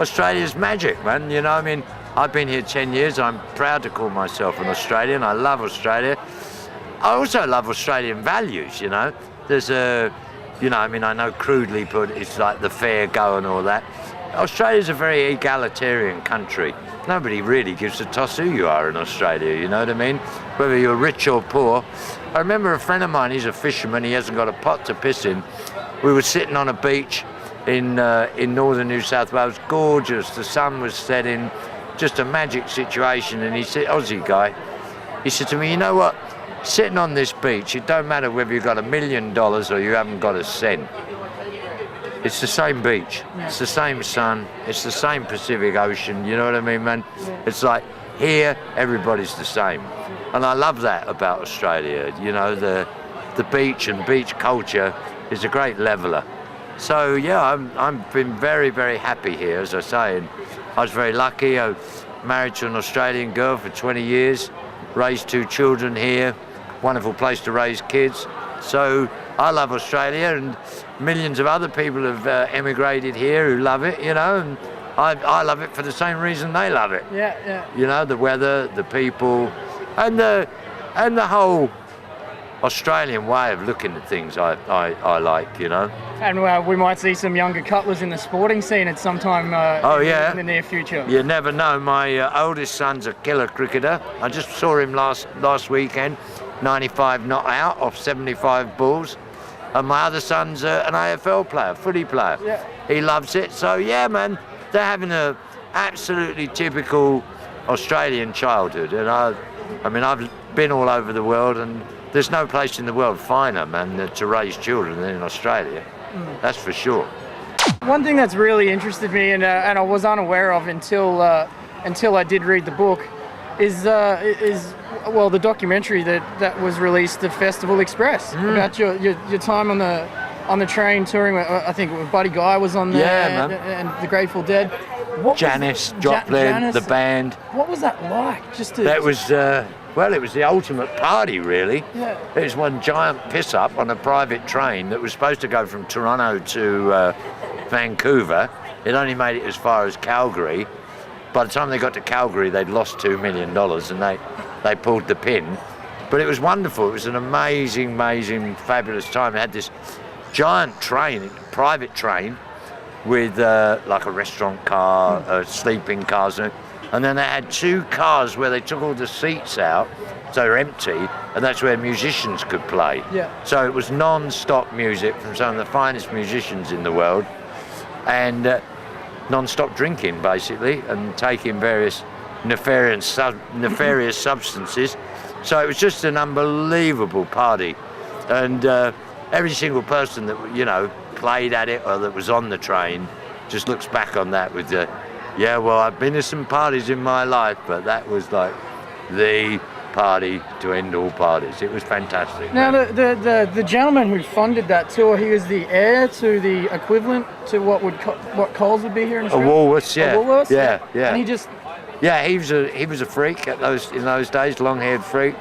Australia's magic, man. You know, I mean, I've been here 10 years. I'm proud to call myself an Australian. I love Australia. I also love Australian values, you know. There's a, you know, I mean, I know crudely put, it's like the fair go and all that. Australia's a very egalitarian country. Nobody really gives a toss who you are in Australia, you know what I mean? Whether you're rich or poor. I remember a friend of mine, he's a fisherman, he hasn't got a pot to piss in. We were sitting on a beach in northern New South Wales, gorgeous, the sun was setting, just a magic situation, and he said, Aussie guy, he said to me, you know what, sitting on this beach, it don't matter whether you've got $1 million or you haven't got a cent. It's the same beach, it's the same sun, it's the same Pacific Ocean, you know what I mean, man? It's like, here, everybody's the same. And I love that about Australia, you know, the beach and beach culture is a great leveller. So yeah, I've been very, very happy here, as I say, and I was very lucky. I was married to an Australian girl for 20 years, raised 2 children here, wonderful place to raise kids. So I love Australia, and millions of other people have emigrated here who love it, you know, and I love it for the same reason they love it. Yeah, yeah. You know, the weather, the people, and the whole Australian way of looking at things I like, you know. And we might see some younger Cutlers in the sporting scene at some time in the near future. You never know. My oldest son's a killer cricketer. I just saw him last weekend, 95 not out off 75 balls. And my other son's an AFL player, footy player. Yeah. He loves it. So yeah, man, they're having a absolutely typical Australian childhood. And I mean, I've been all over the world, and there's no place in the world finer, man, to raise children than in Australia. That's for sure. One thing that's really interested me, and I was unaware of until I did read the book, is the documentary that was released, the Festival Express, about your time on the train touring. I think Buddy Guy was on there, and the Grateful Dead. Janice Joplin, the band. What was that like? That was well, it was the ultimate party, really. Yeah. It was one giant piss up on a private train that was supposed to go from Toronto to Vancouver. It only made it as far as Calgary. By the time they got to Calgary, they'd lost $2 million, and they pulled the pin. But it was wonderful. It was an amazing, fabulous time. It had this giant train, private train, with like a restaurant car, sleeping cars, and then they had 2 cars where they took all the seats out, so they're empty, and that's where musicians could play. Yeah. So it was non-stop music from some of the finest musicians in the world, and non-stop drinking basically, and taking various nefarious substances. So it was just an unbelievable party, and every single person that, you know, played at it or that was on the train just looks back on that with yeah, well, I've been to some parties in my life, but that was like the party to end all parties. It was fantastic. Now, the gentleman who funded that tour, he was the heir to the equivalent to what Coles would be here in Australia? A Woolworths, yeah. A Woolworths? Yeah. And he just... Yeah, he was a freak in those days, long-haired freak.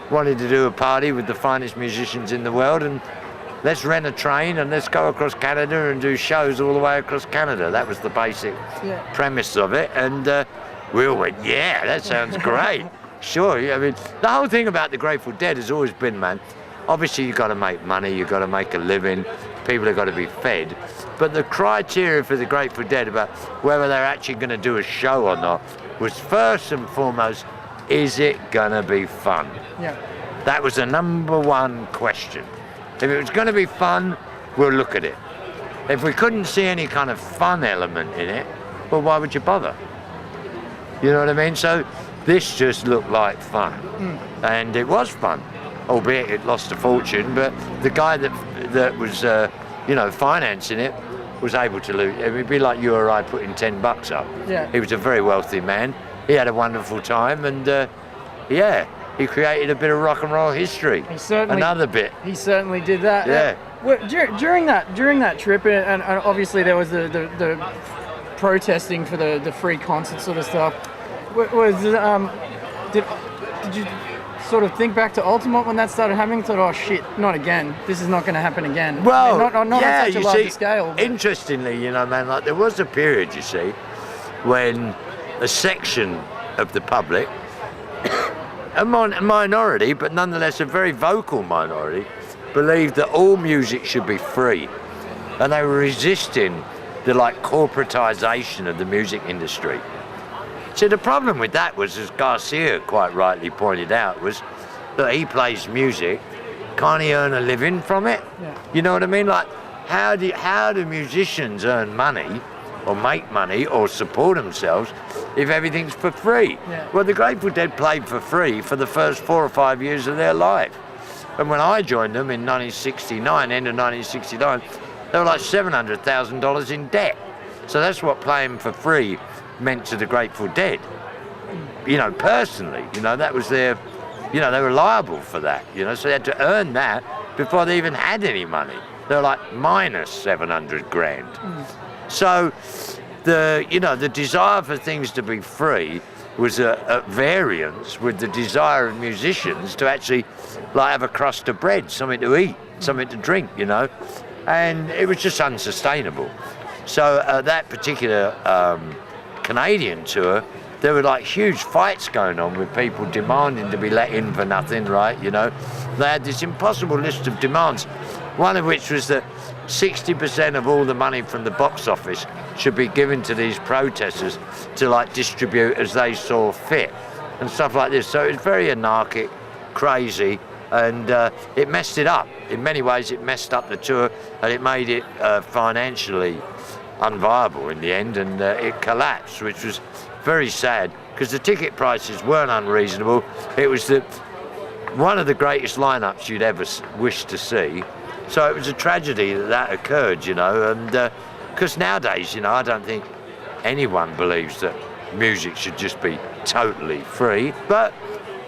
Wanted to do a party with the finest musicians in the world, and let's rent a train and let's go across Canada and do shows all the way across Canada. That was the basic premise of it, and we all went, yeah, that sounds great. Sure, yeah, I mean, the whole thing about the Grateful Dead has always been, man, obviously you've got to make money, you've got to make a living, people have got to be fed, but the criteria for the Grateful Dead about whether they're actually going to do a show or not was first and foremost, is it going to be fun? Yeah. That was the number one question. If it was going to be fun, we'll look at it. If we couldn't see any kind of fun element in it, well, why would you bother? You know what I mean? So this just looked like fun, and it was fun, albeit it lost a fortune. But the guy that was, financing it was able to lose. It would be like you or I putting $10 up. Yeah. He was a very wealthy man. He had a wonderful time, and he created a bit of rock and roll history. Another bit. He certainly did that. Yeah. Well, during that trip, and obviously there was the protesting for the free concert sort of stuff. Did you sort of think back to Altamont when that started happening? Thought, oh shit, not again. This is not going to happen again. Well, not on such a large scale. Interestingly, you know, man, like there was a period, you see, when a section of the public, a minority, but nonetheless a very vocal minority, believed that all music should be free. And they were resisting the corporatization of the music industry. So the problem with that was, as Garcia quite rightly pointed out, was that he plays music, can't he earn a living from it? Yeah. You know what I mean? How do musicians earn money or make money or support themselves if everything's for free? Yeah. Well, the Grateful Dead played for free for the first 4 or 5 years of their life. And when I joined them in 1969, end of 1969, they were $700,000 in debt. So that's what playing for free meant to the Grateful Dead. Personally, that was their, they were liable for that, so they had to earn that before they even had any money. They were minus 700 grand. So the desire for things to be free was at variance with the desire of musicians to actually have a crust of bread, something to eat, something to drink, and it was just unsustainable. So that particular Canadian tour, there were huge fights going on with people demanding to be let in for nothing, right? They had this impossible list of demands, one of which was that 60% of all the money from the box office should be given to these protesters to distribute as they saw fit and stuff like this. So it was very anarchic, crazy, and it messed it up. In many ways it messed up the tour, and it made it financially unviable in the end, and it collapsed, which was very sad because the ticket prices weren't unreasonable. It was one of the greatest lineups you'd ever wish to see. So it was a tragedy that occurred, and because nowadays, I don't think anyone believes that music should just be totally free, but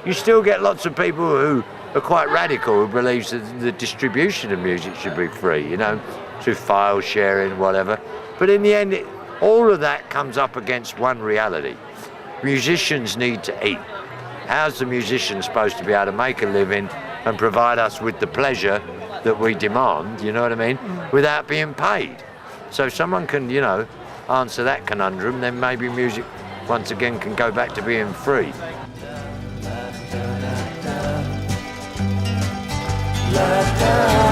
you still get lots of people who are quite radical, who believes that the distribution of music should be free, through file sharing, whatever. But in the end, all of that comes up against one reality. Musicians need to eat. How's the musician supposed to be able to make a living and provide us with the pleasure that we demand, you know what I mean, without being paid? So if someone can, answer that conundrum, then maybe music once again can go back to being free. La, da.